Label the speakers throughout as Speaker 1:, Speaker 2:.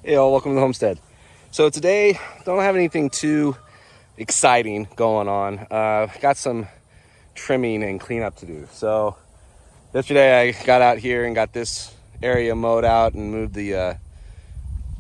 Speaker 1: Hey all, welcome to the homestead. So today, don't have anything too exciting going on. Got some trimming and cleanup to do. So yesterday I got out here and got this area mowed out and moved the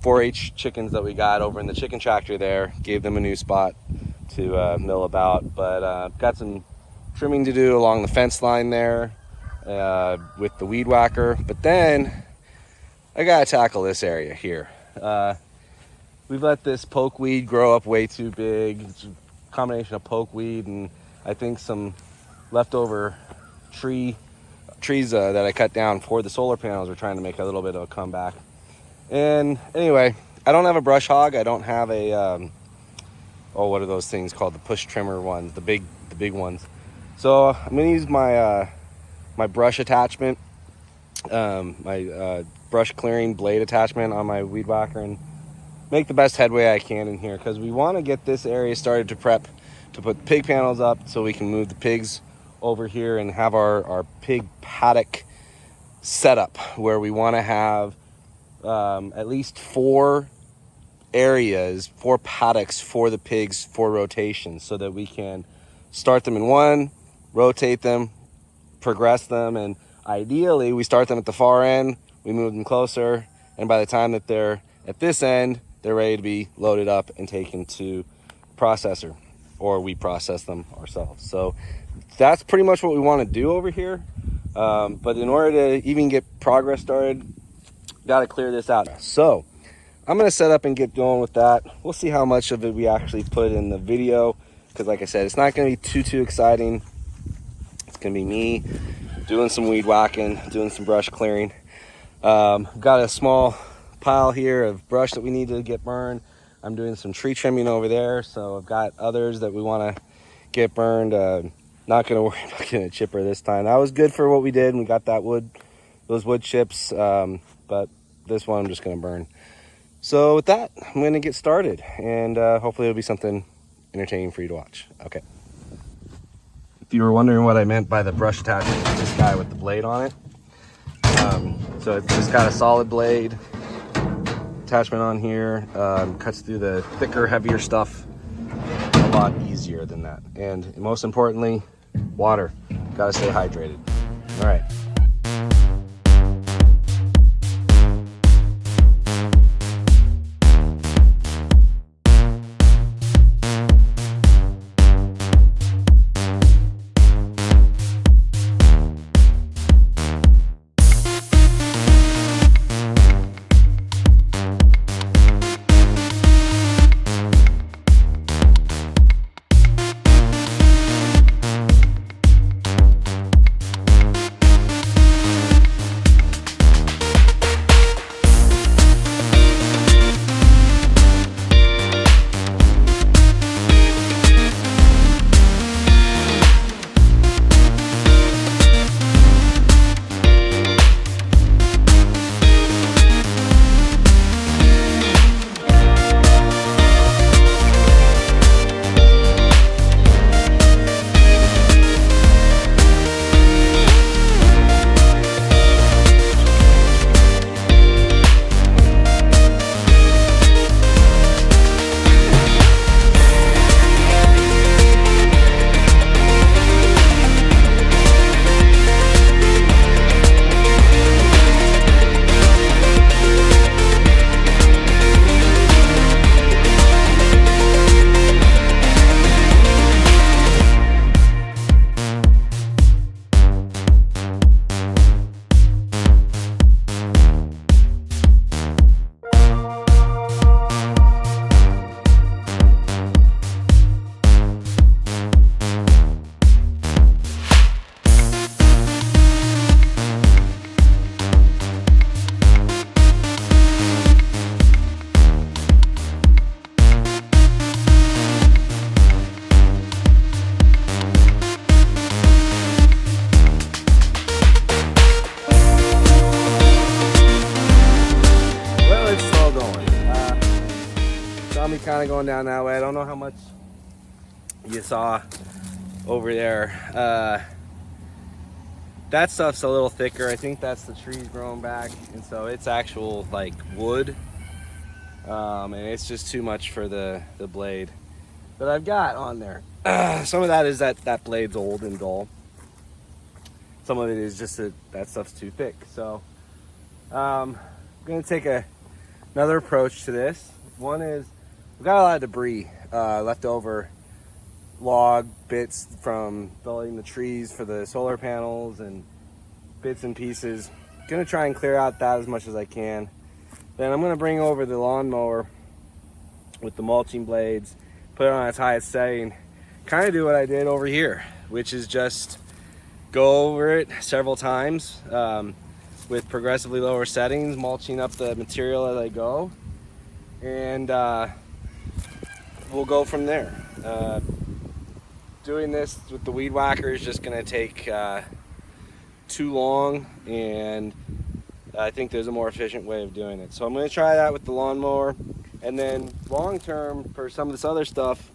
Speaker 1: 4-H chickens that we got over in the chicken tractor there. Gave them a new spot to mill about. But got some trimming to do along the fence line there with the weed whacker. But then I gotta tackle this area here. We've let this pokeweed grow up way too big. It's a combination of pokeweed and I think some leftover trees that I cut down for the solar panels are trying to make a little bit of a comeback. And anyway, I don't have a brush hog. I don't have a what are those things called? The push trimmer ones, the big ones. So I'm gonna use my my brush attachment, my brush clearing blade attachment on my weed whacker and make the best headway I can in here, because we want to get this area started to prep to put pig panels up so we can move the pigs over here and have our pig paddock setup where we want to have at least 4 paddocks for the pigs for rotations, so that we can start them in one, rotate them, progress them, and ideally we start them at the far end, we move them closer, and by the time that they're at this end, they're ready to be loaded up and taken to processor, or we process them ourselves. So that's pretty much what we want to do over here. But in order to even get progress started, got to clear this out. So I'm going to set up and get going with that. We'll see how much of it we actually put in the video, because like I said, it's not going to be too exciting. It's going to be me doing some weed whacking, doing some brush clearing. Got a small pile here of brush that we need to get burned. I'm doing some tree trimming over there, so I've got others that we want to get burned. Not going to worry about getting a chipper this time. That was good for what we did, and we got those wood chips, but this one I'm just going to burn. So with that, I'm going to get started, and hopefully it'll be something entertaining for you to watch. Okay. If you were wondering what I meant by the brush attachment, it's this guy with the blade on it. So it's just got a solid blade attachment on here, cuts through the thicker, heavier stuff a lot easier than that. And most importantly, water. Gotta stay hydrated. All right. me kind of going down that way. I don't know how much you saw over there. That stuff's a little thicker. I think that's the trees growing back, and so it's actual like wood And it's just too much for the blade that I've got on there. Some of that is that blade's old and dull. Some of it is just that stuff's too thick. So I'm gonna take another approach to this. One is we've got a lot of debris left over, log bits from building the trees for the solar panels and bits and pieces. Gonna try and clear out that as much as I can. Then I'm gonna bring over the lawnmower with the mulching blades, put it on its highest setting, kind of do what I did over here, which is just go over it several times with progressively lower settings, mulching up the material as I go, and we'll go from there. Doing this with the weed whacker is just gonna take too long, and I think there's a more efficient way of doing it. So I'm gonna try that with the lawnmower, and then long term for some of this other stuff,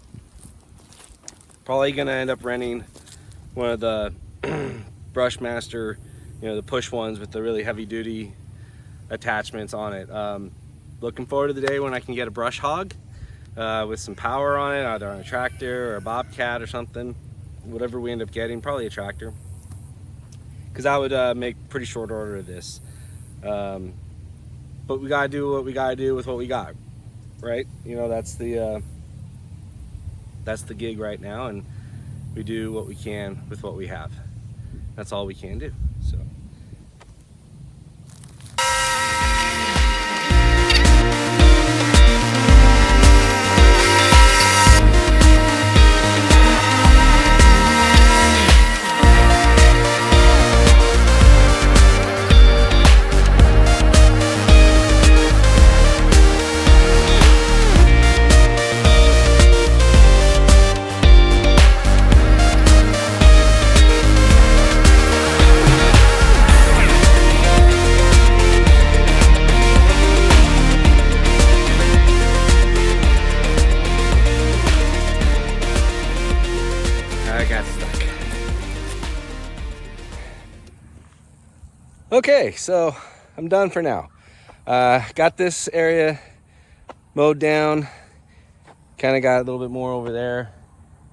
Speaker 1: probably gonna end up renting one of the Brushmaster, the push ones with the really heavy duty attachments on it. Looking forward to the day when I can get a brush hog with some power on it, either on a tractor or a bobcat or something, whatever we end up getting, probably a tractor, because that would make pretty short order of this. But we gotta do what we gotta do with what we got, right? That's the gig right now, and we do what we can with what we have. That's all we can do. So. Okay, so I'm done for now. Got this area mowed down, kind of got a little bit more over there,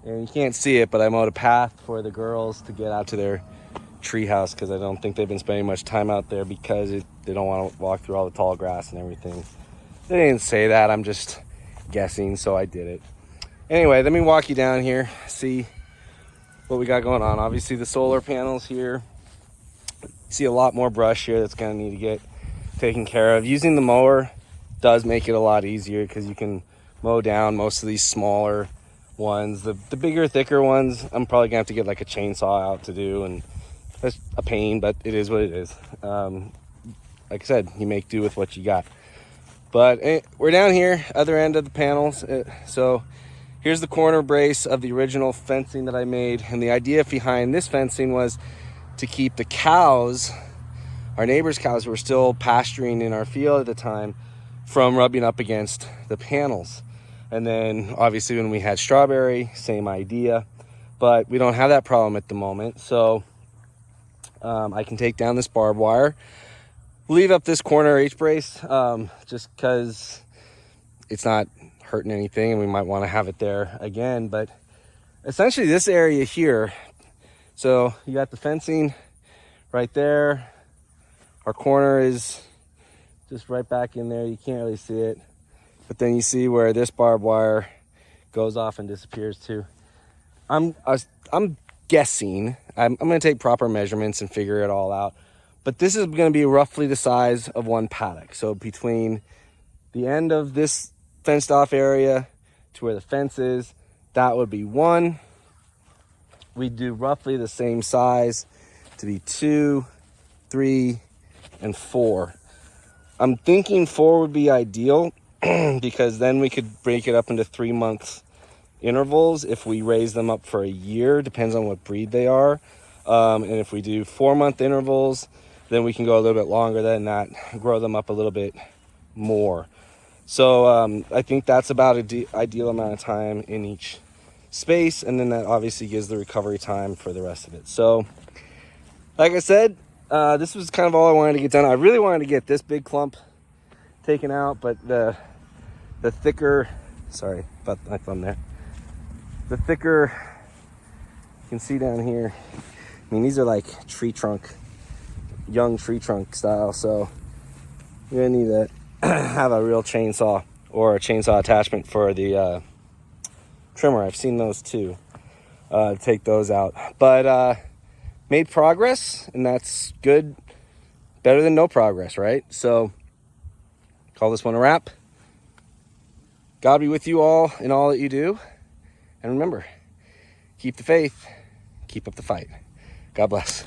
Speaker 1: and you can't see it, but I mowed a path for the girls to get out to their tree house, because I don't think they've been spending much time out there because they don't want to walk through all the tall grass and everything. They didn't say that, I'm just guessing, so I did it. Anyway, let me walk you down here, see what we got going on. Obviously the solar panels here. See a lot more brush here that's gonna need to get taken care of. Using the mower does make it a lot easier, because you can mow down most of these smaller ones. The bigger, thicker ones, I'm probably gonna have to get like a chainsaw out to do, and that's a pain, but it is what it is. Like I said, you make do with what you got. But we're down here, other end of the panels. So here's the corner brace of the original fencing that I made, and the idea behind this fencing was to keep the cows, our neighbors' cows who were still pasturing in our field at the time, from rubbing up against the panels. And then obviously when we had strawberry, same idea, but we don't have that problem at the moment. So I can take down this barbed wire, leave up this corner H-brace, just because it's not hurting anything, and we might want to have it there again. But essentially this area here, so you got the fencing right there. Our corner is just right back in there. You can't really see it. But then you see where this barbed wire goes off and disappears too. I'm guessing. I'm going to take proper measurements and figure it all out. But this is going to be roughly the size of one paddock. So between the end of this fenced off area to where the fence is, that would be one. We do roughly the same size to be 2, 3, and 4. I'm thinking 4 would be ideal because then we could break it up into 3-month intervals if we raise them up for a year. Depends on what breed they are. And if we do 4-month intervals, then we can go a little bit longer than that, grow them up a little bit more. So I think that's about an ideal amount of time in each space, and then that obviously gives the recovery time for the rest of it. So like I said, this was kind of all I wanted to get done. I really wanted to get this big clump taken out, but the the thicker, sorry about my thumb there, the thicker, you can see down here, I mean, these are like tree trunk, young tree trunk style, so you're gonna need to have a real chainsaw or a chainsaw attachment for the trimmer. I've seen those too, take those out. But made progress, and that's good, better than no progress, right? So call this one a wrap. God be with you all in all that you do. And remember, keep the faith, keep up the fight. God bless.